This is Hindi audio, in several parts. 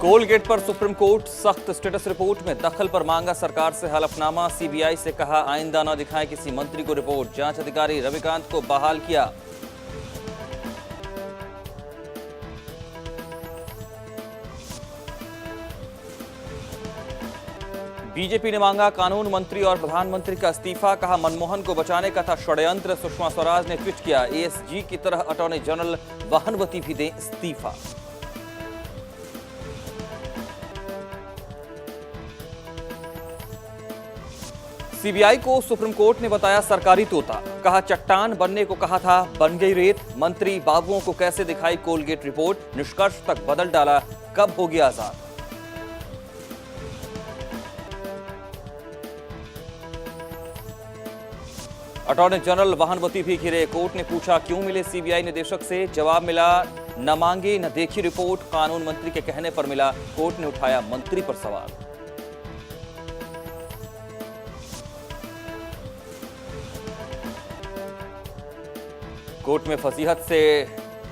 कोलगेट पर सुप्रीम कोर्ट सख्त स्टेटस रिपोर्ट में दखल पर मांगा सरकार से हलफनामा। सीबीआई से कहा आइंदा न दिखाए किसी मंत्री को रिपोर्ट। जांच अधिकारी रविकांत को बहाल किया। बीजेपी ने मांगा कानून मंत्री और प्रधानमंत्री का इस्तीफा। कहा मनमोहन को बचाने का था षड्यंत्र। सुषमा स्वराज ने ट्वीट किया एएसजी की तरह अटॉर्नी जनरल वाहनवती भी दें इस्तीफा। सीबीआई को सुप्रीम कोर्ट ने बताया सरकारी तोता। कहा चट्टान बनने को कहा था, बन गई रेत। मंत्री बाबुओं को कैसे दिखाई कोलगेट रिपोर्ट। निष्कर्ष तक बदल डाला, कब होगी आजाद। अटॉर्नी जनरल वाहनवती भी घिरे। कोर्ट ने पूछा क्यों मिले सीबीआई निदेशक से। जवाब मिला न मांगी न देखी रिपोर्ट। कानून मंत्री के कहने पर मिला। कोर्ट ने उठाया मंत्री पर सवाल। कोर्ट में फसीहत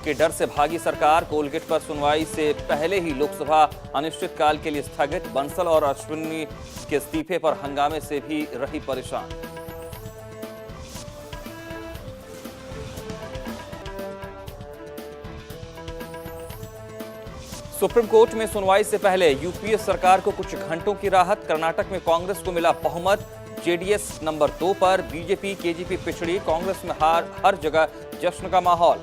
के डर से भागी सरकार। कोलगेट पर सुनवाई से पहले ही लोकसभा अनिश्चितकाल के लिए स्थगित। बंसल और अश्विनी के इस्तीफे पर हंगामे से भी रही परेशान। सुप्रीम कोर्ट में सुनवाई से पहले यूपीए सरकार को कुछ घंटों की राहत। कर्नाटक में कांग्रेस को मिला बहुमत। जेडीएस नंबर 2 पर। बीजेपी केजेपी पिछड़ी। कांग्रेस में हर जगह जश्न का माहौल।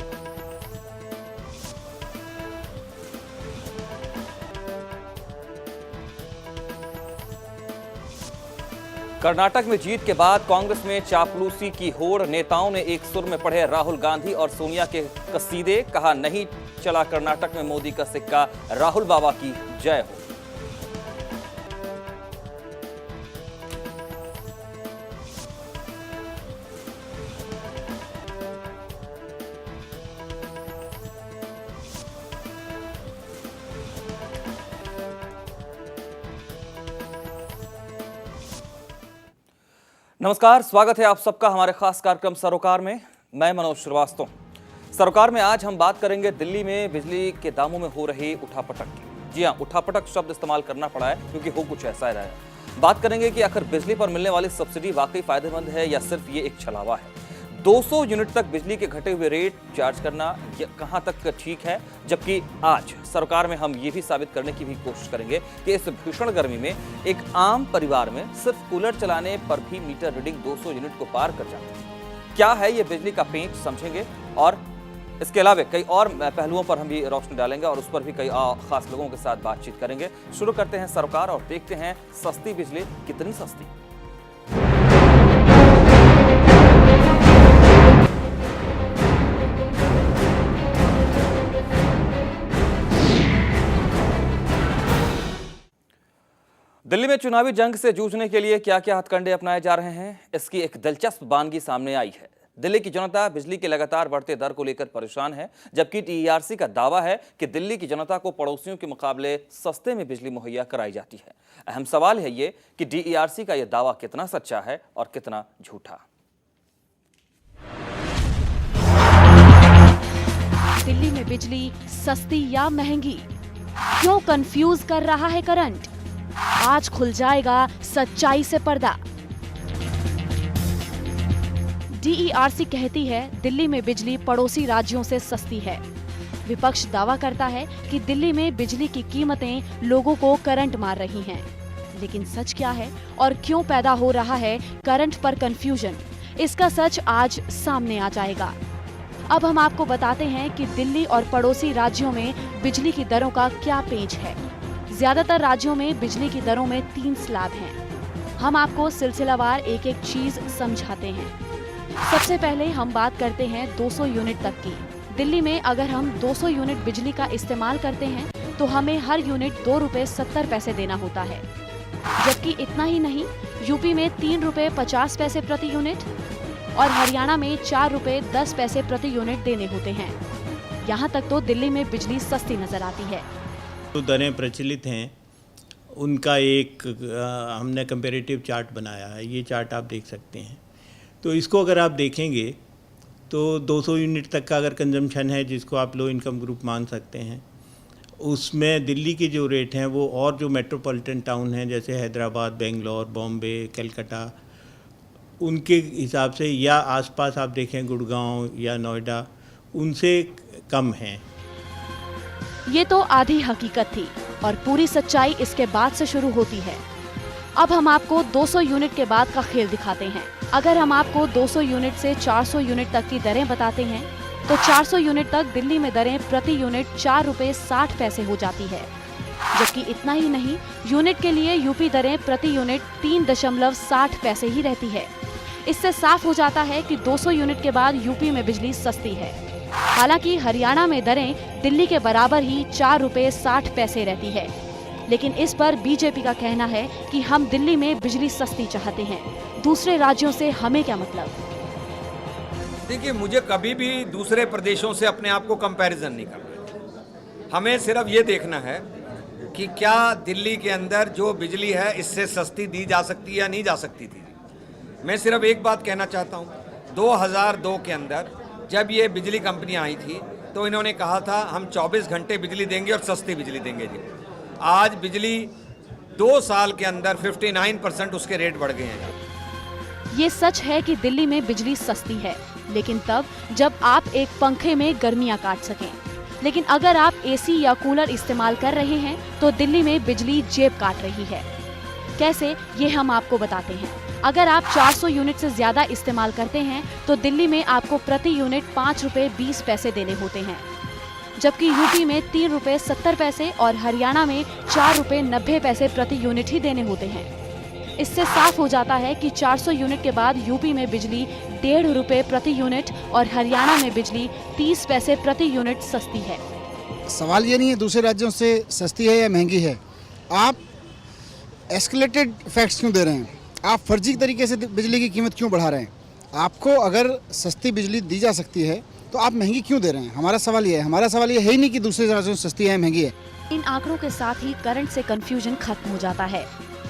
कर्नाटक में जीत के बाद कांग्रेस में चापलूसी की होड़। नेताओं ने एक सुर में पढ़े राहुल गांधी और सोनिया के कसीदे। कहा नहीं चला कर्नाटक में मोदी का सिक्का। राहुल बाबा की जय हो। नमस्कार, स्वागत है आप सबका हमारे खास कार्यक्रम सरोकार में। मैं मनोज श्रीवास्तव। सरोकार में आज हम बात करेंगे दिल्ली में बिजली के दामों में हो रही उठापटक की। जी हां, उठापटक शब्द इस्तेमाल करना पड़ा है क्योंकि हो कुछ ऐसा रहा है। बात करेंगे कि आखिर बिजली पर मिलने वाली सब्सिडी वाकई फायदेमंद है या सिर्फ ये एक छलावा है। 200 यूनिट तक बिजली के घटे हुए रेट चार्ज करना कहां तक ठीक है। जबकि आज सरकार में हम ये भी साबित करने की भी कोशिश करेंगे कि इस भीषण गर्मी में एक आम परिवार में सिर्फ कूलर चलाने पर भी मीटर रीडिंग 200 यूनिट को पार कर जाती है। क्या है ये बिजली का पेंच, समझेंगे। और इसके अलावा कई और पहलुओं पर हम भी रोशनी डालेंगे और उस पर भी कई खास लोगों के साथ बातचीत करेंगे। शुरू करते हैं सरोकार और देखते हैं सस्ती बिजली कितनी सस्ती। दिल्ली में चुनावी जंग से जूझने के लिए क्या क्या हथकंडे अपनाए जा रहे हैं, इसकी एक दिलचस्प बानगी सामने आई है। दिल्ली की जनता बिजली के लगातार बढ़ते दर को लेकर परेशान है, जबकि टीईआरसी का दावा है कि दिल्ली की जनता को पड़ोसियों के मुकाबले सस्ते में बिजली मुहैया कराई जाती है। अहम सवाल है ये कि डीईआरसी का यह दावा कितना सच्चा है और कितना झूठा। दिल्ली में बिजली सस्ती या महंगी, क्यों कंफ्यूज कर रहा है करंट? आज खुल जाएगा सच्चाई से पर्दा। डीईआरसी कहती है दिल्ली में बिजली पड़ोसी राज्यों से सस्ती है। विपक्ष दावा करता है कि दिल्ली में बिजली की कीमतें लोगों को करंट मार रही हैं। लेकिन सच क्या है और क्यों पैदा हो रहा है करंट पर कंफ्यूजन, इसका सच आज सामने आ जाएगा। अब हम आपको बताते हैं कि दिल्ली और पड़ोसी राज्यों में बिजली की दरों का क्या पेंच है। ज्यादातर राज्यों में बिजली की दरों में 3 स्लैब हैं। हम आपको सिलसिलावार एक एक चीज समझाते हैं। सबसे पहले हम बात करते हैं 200 यूनिट तक की। दिल्ली में अगर हम 200 यूनिट बिजली का इस्तेमाल करते हैं तो हमें हर यूनिट 2 रुपए 70 पैसे देना होता है। जबकि इतना ही नहीं, यूपी में 3 रुपए 50 पैसे प्रति यूनिट और हरियाणा में 4 रुपए 10 पैसे प्रति यूनिट देने होते हैं। यहाँ तक तो दिल्ली में बिजली सस्ती नजर आती है। जो दरें प्रचलित हैं उनका एक हमने कंपैरेटिव चार्ट बनाया है। ये चार्ट आप देख सकते हैं। तो इसको अगर आप देखेंगे तो 200 यूनिट तक का अगर कंजम्पशन है, जिसको आप लो इनकम ग्रुप मान सकते हैं, उसमें दिल्ली के जो रेट हैं वो और जो मेट्रोपॉलिटन टाउन हैं जैसे हैदराबाद, बेंगलोर, बॉम्बे, कलकत्ता, उनके हिसाब से या आसपास आप देखें गुड़गांव या नोएडा, उनसे कम हैं। ये तो आधी हकीकत थी और पूरी सच्चाई इसके बाद से शुरू होती है। अब हम आपको 200 यूनिट के बाद का खेल दिखाते हैं। अगर हम आपको 200 यूनिट से 400 यूनिट तक की दरें बताते हैं तो 400 यूनिट तक दिल्ली में दरें प्रति यूनिट 4 रुपए 60 पैसे हो जाती है। जबकि इतना ही नहीं, यूनिट के लिए यूपी दरें प्रति यूनिट 3.60 पैसे ही रहती है। इससे साफ हो जाता है कि 200 यूनिट के बाद यूपी में बिजली सस्ती है। हालांकि हरियाणा में दरें दिल्ली के बराबर ही 4 रुपए 60 पैसे रहती है, लेकिन इस पर बीजेपी का कहना है कि हम दिल्ली में बिजली सस्ती चाहते हैं, दूसरे राज्यों से हमें क्या मतलब। देखिए, मुझे कभी भी दूसरे प्रदेशों से अपने आप को कंपैरिजन नहीं करना। हमें सिर्फ ये देखना है कि क्या दिल्ली के अंदर जो बिजली है इससे सस्ती दी जा सकती है या नहीं जा सकती थी। मैं सिर्फ एक बात कहना चाहता हूँ, 2002 के अंदर जब ये बिजली कंपनियाँ आई थी तो इन्होंने कहा था हम 24 घंटे बिजली देंगे और सस्ती बिजली देंगे जी। आज बिजली 2 साल के अंदर 59% उसके रेट बढ़ गए हैं। ये सच है कि दिल्ली में बिजली सस्ती है, लेकिन तब जब आप एक पंखे में गर्मियां काट सकें। लेकिन अगर आप एसी या कूलर इस्तेमाल कर रहे हैं तो दिल्ली में बिजली जेब काट रही है। कैसे, ये हम आपको बताते हैं। अगर आप 400 यूनिट से ज्यादा इस्तेमाल करते हैं तो दिल्ली में आपको प्रति यूनिट 5 रुपए 20 पैसे देने होते हैं, जबकि यूपी में 3 रुपए 70 पैसे और हरियाणा में 4 रुपए 90 पैसे प्रति यूनिट ही देने होते हैं। इससे साफ हो जाता है कि 400 यूनिट के बाद यूपी में बिजली 1.5 रुपए प्रति यूनिट और हरियाणा में बिजली 30 पैसे प्रति यूनिट सस्ती है। सवाल ये नहीं है दूसरे राज्यों से सस्ती है या महंगी है, आप एस्केलेटेड फैक्ट्स क्यों दे रहे हैं, आप फर्जी तरीके से बिजली की कीमत क्यों बढ़ा रहे हैं। आपको अगर सस्ती बिजली दी जा सकती है तो आप महंगी क्यों दे रहे हैं। हमारा सवाल ये है, हमारा सवाल ये है ही नहीं कि दूसरे राज्यों से सस्ती है महंगी है। इन आंकड़ों के साथ ही करंट से कंफ्यूजन खत्म हो जाता है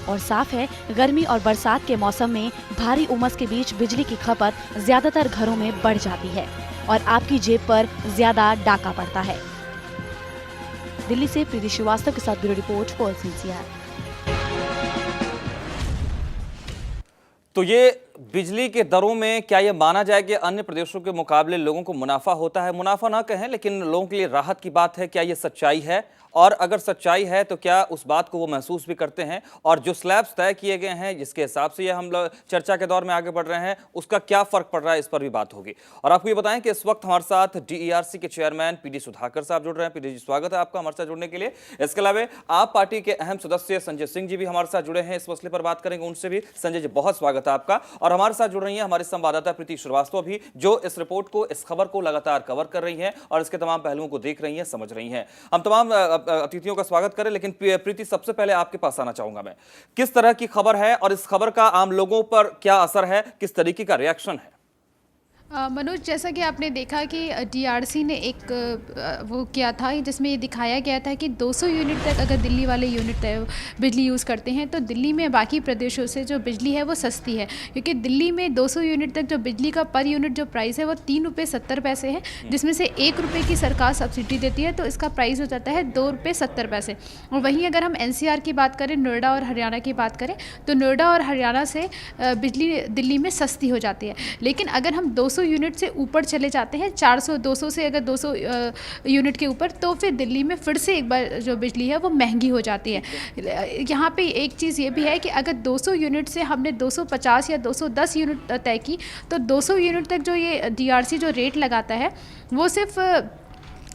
और साफ है, गर्मी और बरसात के मौसम में भारी उमस के बीच बिजली की खपत ज्यादातर घरों में बढ़ जाती है और आपकी जेब पर ज्यादा डाका पड़ता है। दिल्ली से प्रीति श्रीवास्तव के साथ ब्यूरो रिपोर्ट पॉल सिंसियार। तो ये बिजली के दरों में क्या ये माना जाए कि अन्य प्रदेशों के मुकाबले लोगों को मुनाफा होता है? मुनाफा ना कहें, लेकिन लोगों के लिए राहत की बात है। क्या ये सच्चाई है? और अगर सच्चाई है तो क्या उस बात को वो महसूस भी करते हैं? और जो स्लैब्स तय किए गए हैं, जिसके हिसाब से ये हम लोग चर्चा के दौर में आगे बढ़ रहे हैं, उसका क्या फर्क पड़ रहा है, इस पर भी बात होगी। और आपको ये बताएं कि इस वक्त हमारे साथ DERC के चेयरमैन PD सुधाकर साहब जुड़ रहे हैं। PD जी, स्वागत है आपका हमारे साथ जुड़ने के लिए। इसके अलावा आप पार्टी के अहम सदस्य संजय सिंह जी भी हमारे साथ जुड़े हैं, इस मसले पर बात करेंगे उनसे भी। संजय जी, बहुत स्वागत है आपका। और हमारे साथ जुड़ रही है हमारी संवाददाता प्रीति श्रीवास्तव भी, जो इस रिपोर्ट को, इस खबर को लगातार कवर कर रही है और इसके तमाम पहलुओं को देख रही है, समझ रही है। हम तमाम अतिथियों का स्वागत करें, लेकिन प्रीति, सबसे पहले आपके पास आना चाहूंगा मैं। किस तरह की खबर है और इस खबर का आम लोगों पर क्या असर है, किस तरीके का रिएक्शन है? मनोज, जैसा कि आपने देखा कि DRC ने एक वो किया था जिसमें ये दिखाया गया था कि 200 यूनिट तक अगर दिल्ली वाले यूनिट बिजली यूज़ करते हैं तो दिल्ली में बाकी प्रदेशों से जो बिजली है वो सस्ती है, क्योंकि दिल्ली में 200 यूनिट तक जो बिजली का पर यूनिट जो प्राइस है वो 3 रुपये 70 पैसे है, जिसमें से 1 रुपये की सरकार सब्सिडी देती है, तो इसका प्राइस हो जाता है 2 रुपये 70 पैसे। और वहीं अगर हम NCR की बात करें, नोएडा और हरियाणा की बात करें, तो नोएडा और हरियाणा से बिजली दिल्ली में सस्ती हो जाती है। लेकिन अगर हम 200 यूनिट से ऊपर चले जाते हैं, 400 200 से अगर 200 यूनिट के ऊपर, तो फिर दिल्ली में फिर से एक बार जो बिजली है वो महंगी हो जाती है। यहाँ पे एक चीज़ ये भी है कि अगर 200 यूनिट से हमने 250 या 210 यूनिट तय की, तो 200 यूनिट तक जो ये DRC जो रेट लगाता है वो सिर्फ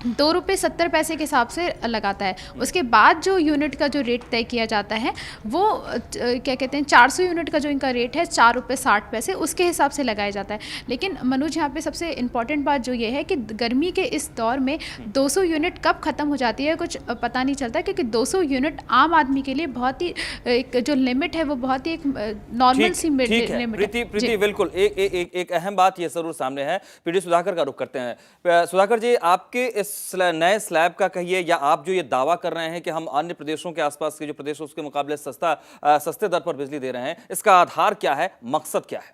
2 रुपये 70 पैसे के हिसाब से लगाता है। उसके बाद जो यूनिट का जो रेट तय किया जाता है वो क्या कहते हैं, 400 यूनिट का जो इनका रेट है 4 रुपये 60 पैसे, उसके हिसाब से लगाया जाता है। लेकिन मनोज, यहाँ पे सबसे इम्पॉर्टेंट बात जो ये है कि गर्मी के इस दौर में 200 यूनिट कब ख़त्म हो जाती है कुछ पता नहीं चलता, क्योंकि 200 यूनिट आम आदमी के लिए बहुत ही एक जो लिमिट है वो बहुत ही एक नॉर्मल सी लिमिट है। प्रीति, बिल्कुल एक अहम बात ये जरूर सामने है। PD सुधाकर का रुख करते हैं। सुधाकर जी, आपके इस नए स्लैब का कहिए, या आप जो ये दावा कर रहे हैं कि हम अन्य प्रदेशों के आसपास के जो प्रदेश हैं उसके मुकाबले सस्ते दर पर बिजली दे रहे हैं, इसका आधार क्या है, मकसद क्या है?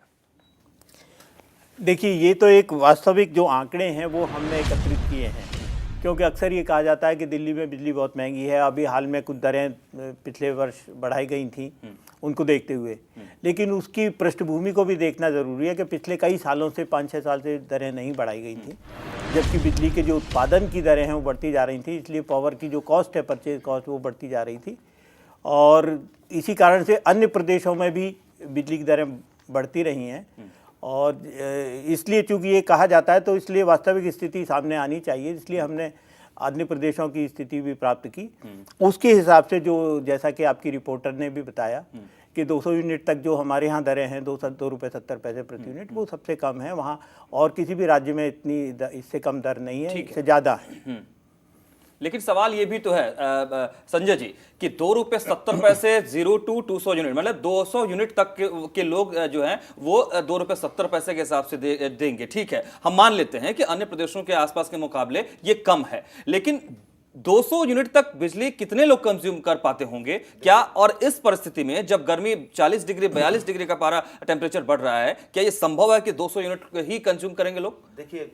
देखिए, ये तो एक वास्तविक जो आंकड़े हैं वो हमने एकत्रित किए हैं, क्योंकि अक्सर ये कहा जाता है कि दिल्ली में बिजली बहुत महंगी है। अभी हाल में कुछ दरें पिछले वर्ष बढ़ाई गई थी उनको देखते हुए, लेकिन उसकी पृष्ठभूमि को भी देखना ज़रूरी है कि पिछले कई सालों से 5-6 साल से दरें नहीं बढ़ाई गई थी, जबकि बिजली के जो उत्पादन की दरें हैं वो बढ़ती जा रही थी। इसलिए पावर की जो कॉस्ट है, परचेज कॉस्ट, वो बढ़ती जा रही थी और इसी कारण से अन्य प्रदेशों में भी बिजली की दरें बढ़ती रही हैं। और इसलिए चूँकि ये कहा जाता है तो इसलिए वास्तविक स्थिति सामने आनी चाहिए, इसलिए हमने अन्य प्रदेशों की स्थिति भी प्राप्त की। उसके हिसाब से जो, जैसा कि आपकी रिपोर्टर ने भी बताया कि 200 यूनिट तक जो हमारे यहाँ दरें हैं 2 रुपये 70 पैसे प्रति यूनिट, वो सबसे कम है वहाँ, और किसी भी राज्य में इतनी इससे कम दर नहीं है, इससे ज़्यादा है। लेकिन सवाल ये भी तो है संजय जी कि 2 रुपये 70 पैसे 0 to 200 यूनिट, मतलब 200 यूनिट तक के लोग जो हैं वो 2 रुपये 70 पैसे के हिसाब से देंगे। ठीक है, हम मान लेते हैं कि अन्य प्रदेशों के आसपास के मुकाबले ये कम है, लेकिन 200 यूनिट तक बिजली कितने लोग कंज्यूम कर पाते होंगे क्या? और इस परिस्थिति में जब गर्मी 40 डिग्री 42 डिग्री का पारा टेम्परेचर बढ़ रहा है, क्या ये संभव है कि 200 यूनिट ही कंज्यूम करेंगे लोग? देखिए,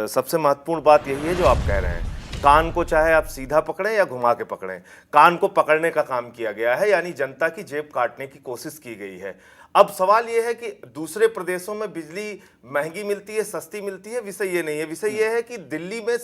सबसे महत्वपूर्ण बात यही है जो आप कह रहे हैं। कान को चाहे आप सीधा पकड़ें या घुमा के पकड़ें, कान को पकड़ने का काम किया गया है, यानी जनता की जेब काटने की कोशिश की गई है। अब सवाल यह है कि दूसरे प्रदेशों में बिजली महंगी मिलती है, सस्ती मिलती है, विषय ये नहीं है। विषय यह है कि दिल्ली में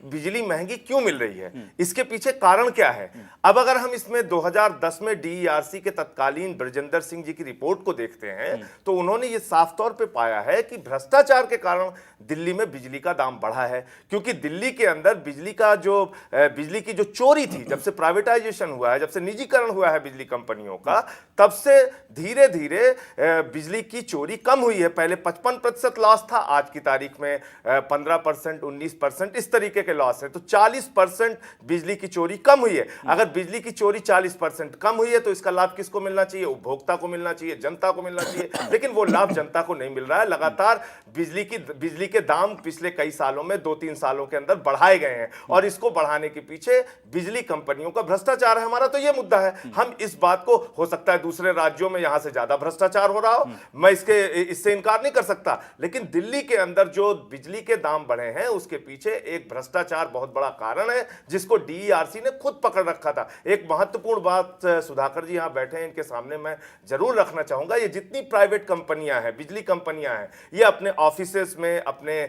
बिजली महंगी क्यों मिल रही है, इसके पीछे कारण क्या है। अब अगर हम इसमें 2010 में DERC के तत्कालीन ब्रजेंद्र सिंह जी की रिपोर्ट को देखते हैं तो उन्होंने ये साफ तौर पे पाया है कि भ्रष्टाचार के कारण दिल्ली में बिजली का दाम बढ़ा है। क्योंकि दिल्ली के अंदर बिजली की जो चोरी थी, जब से प्राइवेटाइजेशन हुआ है, जब से निजीकरण हुआ है बिजली कंपनियों का, तब से धीरे धीरे बिजली की चोरी कम हुई है। पहले 55% लॉस था, आज की तारीख में 15%, 19% इस तरीके के लॉस है। तो 40% बिजली की चोरी कम हुई है। अगर बिजली की चोरी 40% कम हुई है तो इसका लाभ किसको मिलना चाहिए? उपभोक्ता को मिलना चाहिए, जनता को मिलना चाहिए, लेकिन वो लाभ जनता को नहीं मिल रहा है। लगातार बिजली के दाम पिछले कई सालों में 2-3 सालों के अंदर बढ़ाए गए हैं और इसको बढ़ाने के पीछे बिजली कंपनियों का भ्रष्टाचार है। हमारा तो ये मुद्दा है। हम इस बात को, हो सकता है दूसरे राज्यों में यहां से ज्यादा भ्रष्टाचार हो रहा हो, मैं इससे इनकार नहीं कर सकता, लेकिन दिल्ली के अंदर जो बिजली के दाम बढ़े हैं उसके पीछे एक भ्रष्टाचार बहुत बड़ा कारण है, जिसको DERC ने खुद पकड़ रखा था। एक महत्वपूर्ण बात सुधाकर जी यहां बैठे हैं, इनके सामने मैं जरूर रखना चाहूंगा, ये जितनी प्राइवेट कंपनियां हैं, बिजली कंपनियां हैं, ये अपने ऑफिसेस में, अपने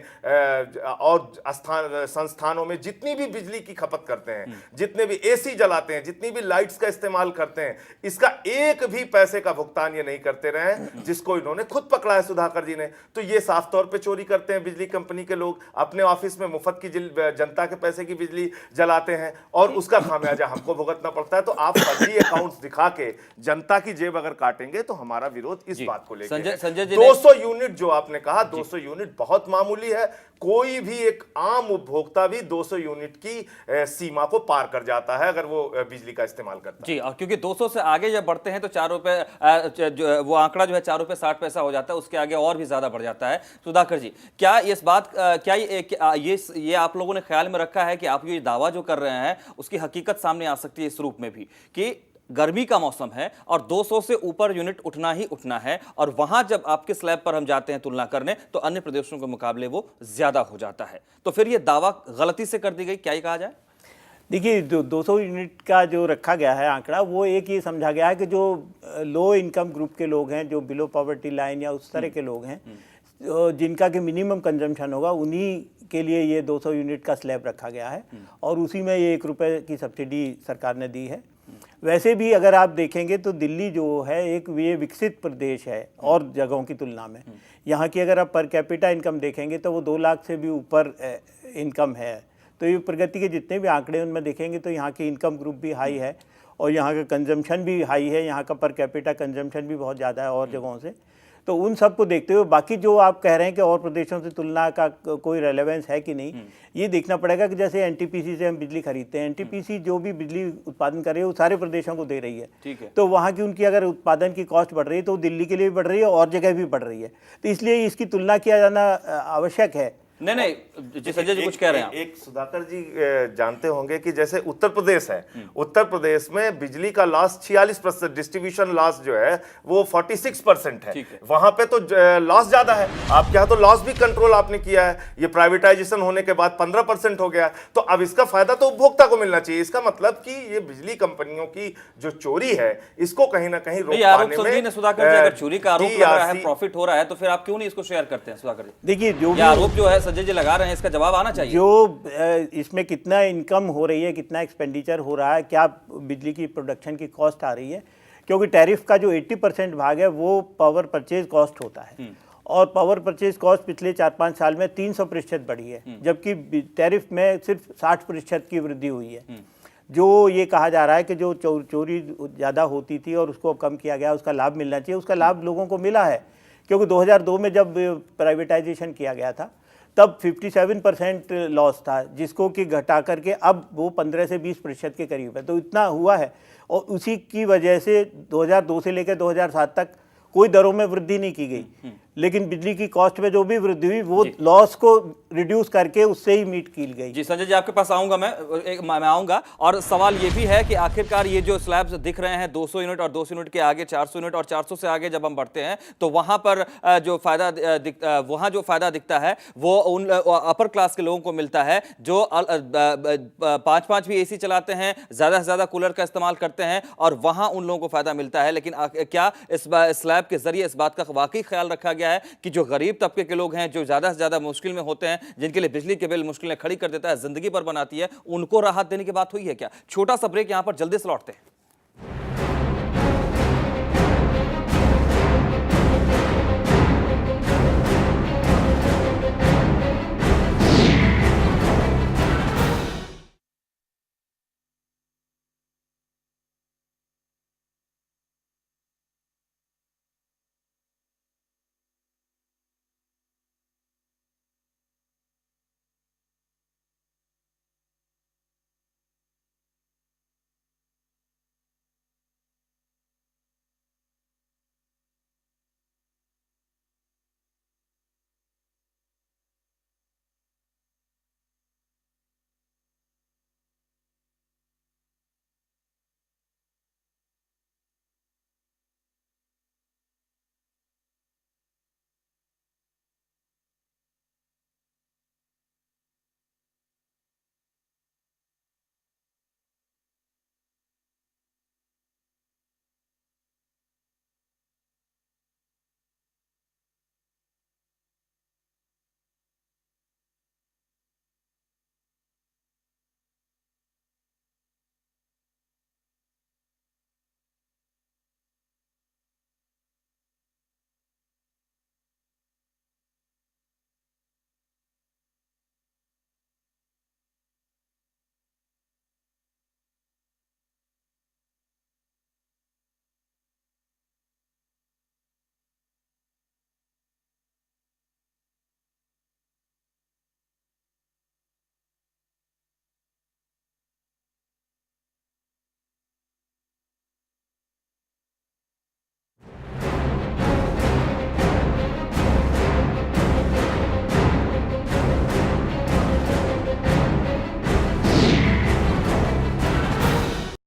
और संस्थानों में जितनी भी बिजली की खपत करते हैं, जितने भी AC जलाते हैं, जितनी भी लाइट्स का इस्तेमाल करते हैं, इसका एक भी पैसे का भुगतान ये नहीं करते रहे, जिसको इन्होंने खुद पकड़ा है सुधाकर जी ने। तो ये साफ तौर पे चोरी करते हैं बिजली कंपनी के लोग, अपने ऑफिस में मुफ्त की जनता के पैसे की बिजली जलाते हैं और उसका खामियाजा हमको भुगतना पड़ता है। तो आप फर्जी अकाउंट्स दिखा के जनता की जेब अगर काटेंगे तो हमारा विरोध इस बात को लेकर है। संजय जी 200 यूनिट जो आपने कहा, 200 यूनिट बहुत मामूली है। कोई भी एक आम उपभोक्ता भी 200 यूनिट की सीमा को पार कर जाता है अगर वो बिजली का इस्तेमाल करता है। जी, और क्योंकि 200 से आगे जब बढ़ते हैं तो 4 रुपए, वो आंकड़ा जो है 4 रुपए 60 पैसा हो जाता है, उसके आगे और भी ज्यादा बढ़ जाता है। सुधाकर जी, क्या इस बात, क्या ये आप लोगों ने ख्याल में रखा है कि आप ये दावा जो कर रहे हैं उसकी हकीकत सामने आ सकती है इस रूप में भी कि गर्मी का मौसम है और 200 से ऊपर यूनिट उठना ही उठना है, और वहां जब आपके स्लैब पर हम जाते हैं तुलना करने तो अन्य प्रदेशों के मुकाबले वो ज्यादा हो जाता है, तो फिर ये दावा गलती से कर दी गई, क्या ही कहा जाए? देखिए, 200 यूनिट का जो रखा गया है आंकड़ा, वो एक ये समझा गया है कि जो लो इनकम ग्रुप के लोग हैं, जो बिलो पॉवर्टी लाइन या उस तरह के लोग हैं, जिनका कि मिनिमम कंजम्पशन होगा, उन्हीं के लिए ये 200 यूनिट का स्लैब रखा गया है और उसी में ये 1 रुपये की सब्सिडी सरकार ने दी है। वैसे भी अगर आप देखेंगे तो दिल्ली जो है एक ये विकसित प्रदेश है और जगहों की तुलना में। यहाँ की अगर आप पर कैपिटा इनकम देखेंगे तो वो 2 लाख से भी ऊपर इनकम है। तो ये प्रगति के जितने भी आंकड़े उनमें देखेंगे तो यहाँ की इनकम ग्रुप भी हाई है और यहाँ का कंजम्पशन भी हाई है, यहाँ का पर कैपिटा कंजम्पशन भी बहुत ज़्यादा है और जगहों से। तो उन सब को देखते हुए बाकी जो आप कह रहे हैं कि और प्रदेशों से तुलना का कोई रेलेवेंस है कि नहीं, ये देखना पड़ेगा कि जैसे NTPC से हम बिजली खरीदते हैं, NTPC जो भी बिजली उत्पादन कर रही है वो सारे प्रदेशों को दे रही है। ठीक है। तो वहाँ की उनकी अगर उत्पादन की कॉस्ट बढ़ रही है तो दिल्ली के लिए भी बढ़ रही है और जगह भी बढ़ रही है। तो इसलिए इसकी तुलना किया जाना आवश्यक है। नहीं नहीं जी संजय जी कुछ कह रहे हैं आप। एक सुधाकर जी जानते होंगे कि जैसे उत्तर प्रदेश है, उत्तर प्रदेश में बिजली का लॉस 46%, डिस्ट्रीब्यूशन लॉस जो है वो 46% है। वहां पे तो लॉस ज्यादा है, आपके यहाँ तो लॉस भी कंट्रोल आपने किया है। ये प्राइवेटाइजेशन होने के बाद 15% हो गया, तो अब इसका फायदा तो उपभोक्ता को मिलना चाहिए। इसका मतलब कि ये बिजली कंपनियों की जो चोरी है इसको कहीं ना कहीं रोक पाने में, सुधाकर जी अगर चोरी का आरोप लग रहा है, प्रॉफिट हो रहा है, तो फिर आप क्यों नहीं इसको शेयर करते हैं सुधाकर जी? देखिए जो आरोप जो है संजय जी लगा रहे हैं इसका जवाब आना चाहिए। जो इसमें कितना इनकम हो रही है, कितना एक्सपेंडिचर हो रहा है, क्या बिजली की प्रोडक्शन की कॉस्ट आ रही है, क्योंकि टैरिफ का जो 80% भाग है वो पावर परचेज कॉस्ट होता है और पावर परचेज कॉस्ट पिछले 4-5 साल में 300% बढ़ी है, जबकि टैरिफ में सिर्फ 60% की वृद्धि हुई है। जो ये कहा जा रहा है कि जो चोरी ज़्यादा होती थी और उसको कम किया गया, उसका लाभ मिलना चाहिए, उसका लाभ लोगों को मिला है। क्योंकि 2002 में जब प्राइवेटाइजेशन किया गया था तब 57% लॉस था, जिसको कि घटा करके अब वो 15 से 20% के करीब है, तो इतना हुआ है। और उसी की वजह से 2002 से लेकर 2007 तक कोई दरों में वृद्धि नहीं की गई, लेकिन बिजली की कॉस्ट में जो भी वृद्धि हुई वो लॉस को रिड्यूस करके उससे ही मीट की गई। जी संजय जी आपके पास आऊंगा मैं आऊंगा। और सवाल ये भी है कि आखिरकार ये जो स्लैब्स दिख रहे हैं 200 यूनिट और 200 यूनिट के आगे 400 यूनिट और 400 से आगे जब हम बढ़ते हैं तो वहां पर जो फायदा दिखता है वो उन अपर क्लास के लोगों को मिलता है जो 5-5 भी एसी चलाते हैं, ज्यादा से ज्यादा कूलर का इस्तेमाल करते हैं, और वहां उन लोगों को फायदा मिलता है। लेकिन क्या इस स्लैब के जरिए इस बात का वाकई ख्याल रखा गया है कि जो गरीब तबके के लोग हैं, जो ज्यादा से ज्यादा मुश्किल में होते हैं, जिनके लिए बिजली के बिल मुश्किलें खड़ी कर देता है, जिंदगी पर बनाती है, उनको राहत देने की बात हुई है क्या? छोटा सा ब्रेक, यहां पर जल्दी से लौटते हैं।